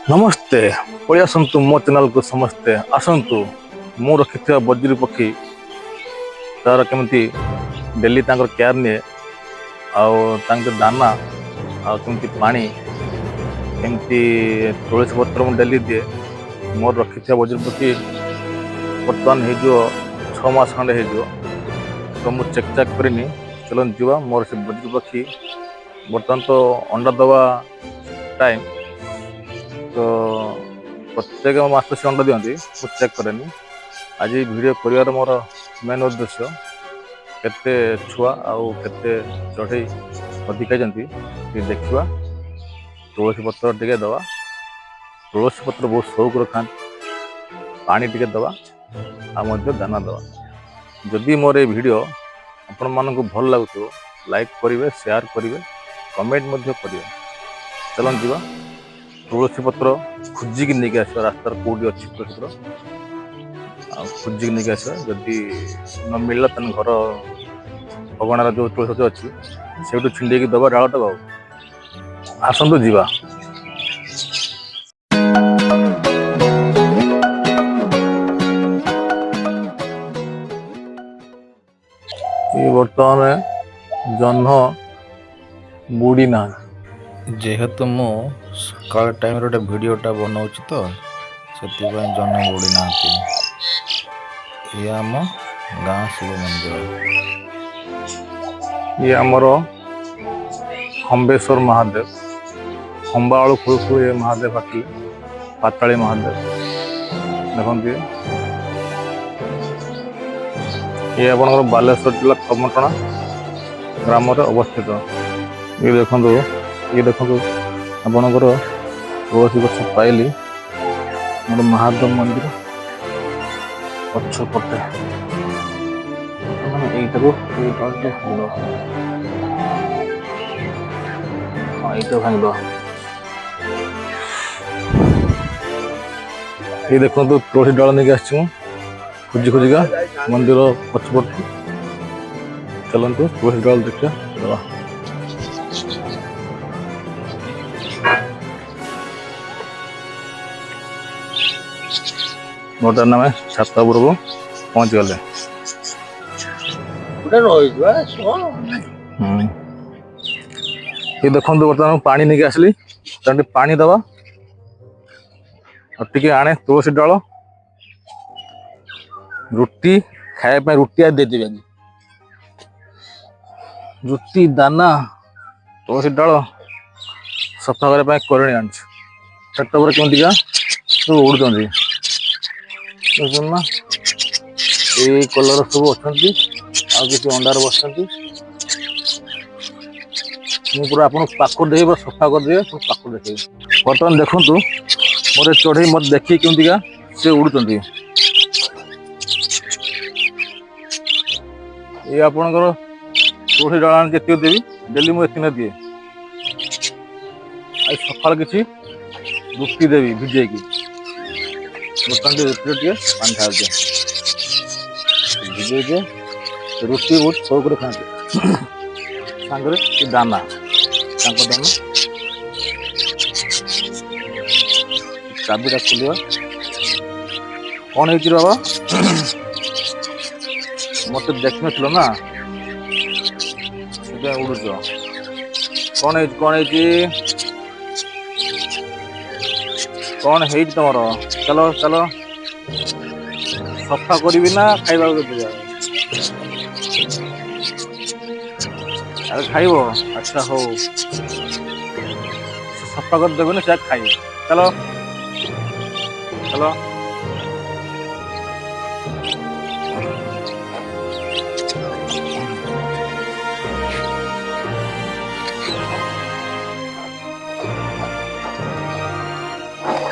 नमस्ते पळि आसतु मो चैनल को समस्ते आसतु मु रखि बज्री पक्षी तार केमती डेली केयर निए दाना आमती पानी केमती तुलसी पत्र मुझे डेली दिए मोर रखि बज्री पक्षी बर्तमान हो 6 मास खंडे हो तो मुझे चेक चेक करनी चलन जीवा मोर से बज्री पक्षी बर्तमान तो अंडा दवा टाइम तो प्रत्येक मास से अंडा दिखती मुझे चेक करेनि आज वीडियो कर मोर मेन उद्देश्य केते छुआ आउ केते चढ़ई अधिक देखा तुलसी पत्र टे दवा तुलसी पत्र बहुत शौक रखा पानी टे दवा आ दाना दवा जदि मोर ये वीडियो आपण मानक भल लगुव लाइक करेंगे शेयर करेंगे कमेंट करेंगे चलन जीवा तुलसी पत्र खोजिकी नहीं आस रास्तार कौटी अच्छी तुलसी पत्र खोजिकी नहीं आस जदि न मिलला तेन घर अगणार जो तुलसी पत्र अच्छी से छिंडे दबा डाल तक आसतु जीवा ये बर्तमान जह्न बुड़ी ना जेहेतु मु सकाल टाइम रे वीडियोटा बनाऊँ तो से जन बुड़ी ना ये आम गाँ शिव मंदिर ये आमर खम्बेश्वर महादेव खम्बाड़ू खुलखुल ये महादेव आखिले पाताली महादेव देखते ये आप बालेश्वर जिला खमटना ग्राम अवस्थित ये देखो आपणकर तुलसी गछ पाइली मोर महादेव मंदिर पछपटे भांग ये देखो तुलसी डाल नहीं आसी खोजी खोजिका मंदिर पछपट चलतु तुलसी डाल देखा बर्तमान आम छात उपर को पहुँच गले ये देखो बर्तमान पानी नहीं आसली पानी दवा और टी आने तुलसी डाल रुटी खाया रुटी आज देदेवी आज रुटी दाना तुलसी डाल सफा करने करणी आनी छात पर केमतिका सब उड़ुंट ना ये कलर सब अच्छा किसी अंडार बस पूरा आप पाख देखे सफा कर दे पाख देखे बर्तमान देखु मोर चढ़ई मत देखिए केमतिका से उड़ुंट ये आपणकर तुलसी डाल जी देवी डेली मुझे दिए आज सकाल किसी रुटी देवी भिजे बर्तमान रुटी पानी ढाल दिए भिजे दिए रुटी बहुत शौक खाते सांगे दाना दाना चाबीटा खोलिया कौन है बाबा मत देख न ना उड़ुच कौन है कौन है तुम चलो चलो सफा करी ना खाइबा अरे खाइब अच्छा हो सफा कर देवे ना खाइब चलो चलो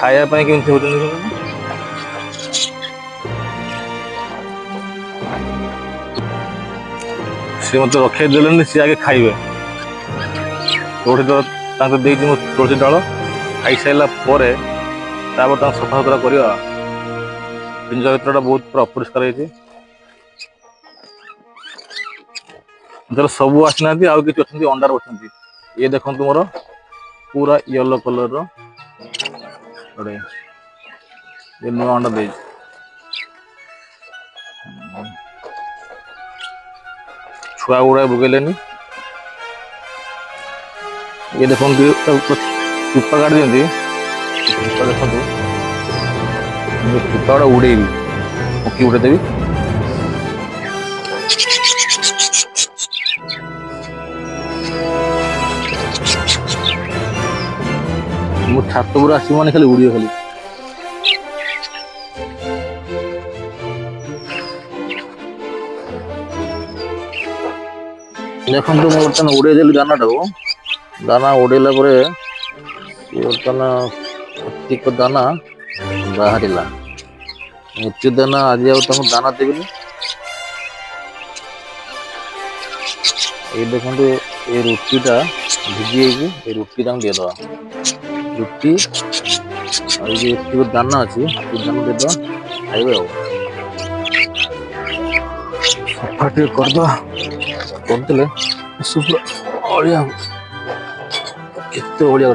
खाया केमती होती सी मत रखे देले सी आगे खाइबे तुलसी तो तुलसी डाल खाई सारा सफा सुतरा कर पिंजरा भितर बहुत पूरा अपरिष्कार सब आसना आउ कि अंडार अच्छा ये देखो मोर पूरा येलो कलर ଗୋଟେ ଏ ନୂଆ ଅଣ୍ଡା ଦେଇଛି। ଛୁଆ ଗୁଡା ବୁଗେଇଲେନି। ये देखते चुपा काट दिखती चुपा देखते चुपा गुड़ा उड़ेबी पकी उड़ेदेवी मो छात पूरा आस माने खाली उड़िए खाली देखो बर्तमान उड़े देली दाना टाको दाना उड़ेला बर्तमान प्रत्येक दाना बाहर एत दाना आज दाना देवी ये देखो ये रुटीटा भिजी रुटी देदवा रुटी ये दाना अच्छी दाना देदवा खाइबे सफा करदे अड़िया केते बढ़िया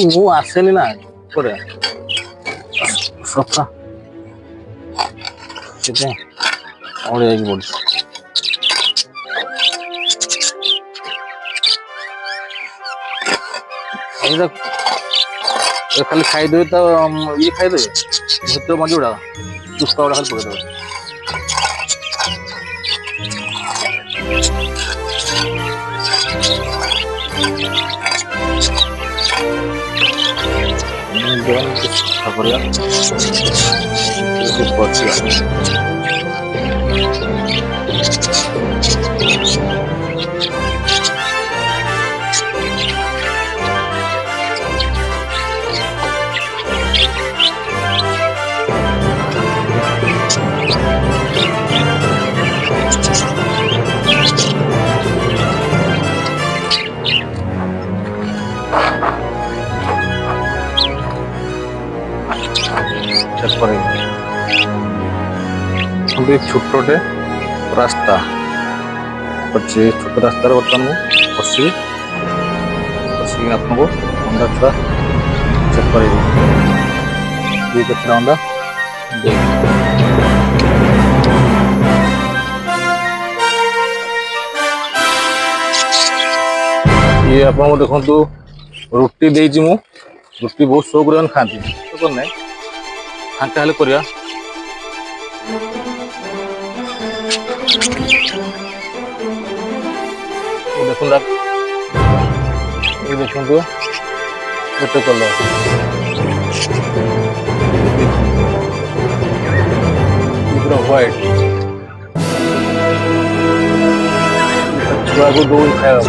मु आसेनी ना सफा केते बढ़िया पड़ी खाली खाईदे तो ये खाईदे भूत मंजी गुड़ा चुस्ता गुड़ा खाली पकड़े छोटे रास्ता अच्छे छोटे रास्तार बर्तमान मुझे आपको अंडा छुआ चेक कर अंडा ये आप देखु रुटी देती मु रुटी बहुत शौक खाती तो ना फांका हेल्प करिया देखो ये देखो गोटे कलर पूरा व्हाइट छुआ को दो खाया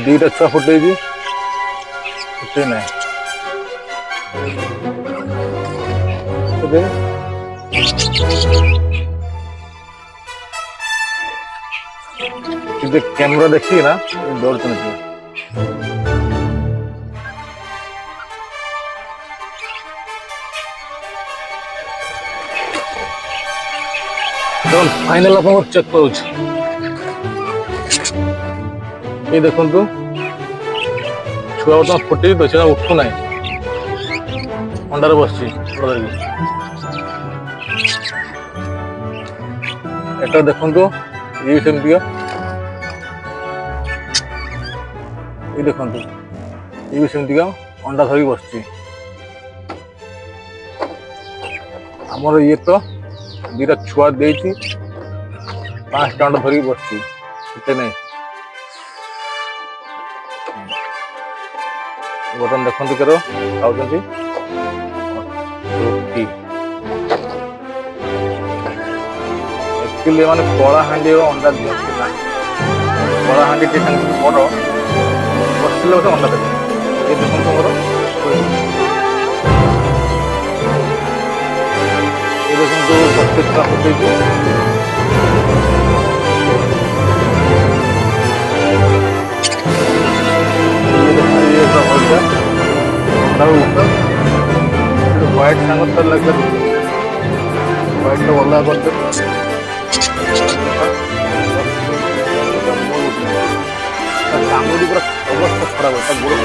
दीटा छुआ फुटे फुटे ना कैमरा देखिए ना दौड़ चलती फाइनल आप चेक कर ये देखो छुआ बर्तमान फुटे तो से उठू ना अंडार बस एटा देखो ये सेमती ये देखो ये भी सेमती अंडा धरी बस आमर ये तो दीटा छुआ दे 5टा अंडा धरी बस नहीं बर्तमान देखते कर खाऊँ रुटी एक्चुअली माने कला हांडी अंडा दिखती ना कला हांडी बड़ बसले अंडा देते ये देखो मोर ये देखो प्रत्येक फुटे ये ହ୍ୱାଇଟ୍ ସାଙ୍ଗ ତ ଲାଗିଲା ହ୍ୱାଇଟ୍ ଟା ଅଲଗା କରିଦେବି କାମୁଡ଼ି ପୁରା ଅବସ୍ଥା ଖରାପ ତା ଗୋଡ଼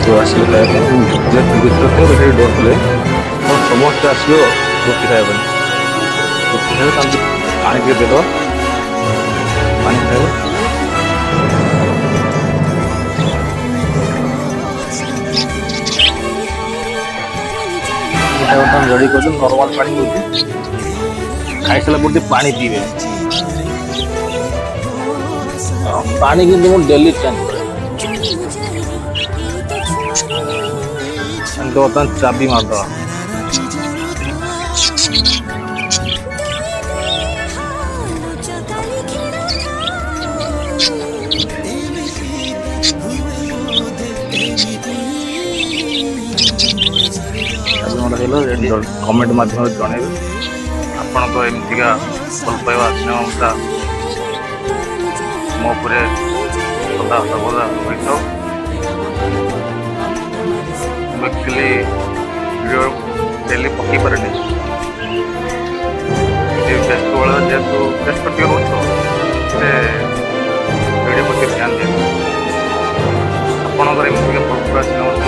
तो आसिले ଭିତରେ ଥିଲେ ସେଠି ଡରୁଥିଲେ ତ ସମସ୍ତେ ଆସିବ ରୁଟି ଖାଇବା ପାଇଁ ରୁଟି ଖାଇବ ତାଙ୍କୁ ପାଣି ଟିକେ ଦେବ ପାଣି ଖାଇବ ବର୍ତ୍ତମାନ ରେଡ଼ି କରିଛୁ ନର୍ମାଲ ପାଣି ହେଉଛି ଖାଇସାରିଲା ପରେ ଟିକେ ପାଣି ପିଇବେ ପାଣି କିନ୍ତୁ ମୁଁ ଡେଲି ଚେଞ୍ଜ କରେ ବର୍ତ୍ତମାନ ଚାବି ମାରିଦେବା କମେଣ୍ଟ ମାଧ୍ୟମରେ ଜଣେଇବେ ଆପଣଙ୍କ ଏମିତିକା ଭଲ ପାଇବା ସ୍ନେହତା ମୋ ଉପରେ ସଦା ସର୍ବଦା ହୋଇଥାଉ ମୁଁ ଆକ୍ଚୁଆଲି ଭିଡ଼ିଓ ଡେଲି ପକାଇ ପାରେନି ବ୍ୟସ୍ତବହୁଳ ଯେହେତୁ ବ୍ୟସ୍ତ ଟିକେ ରହୁଛ ସେ ଭିଡ଼ିଓ ପ୍ରତି ଧ୍ୟାନ ଦିଅନ୍ତୁ ଆପଣଙ୍କର ଏମିତିକା ଭଲ ପାଇବା ସ୍ନେହ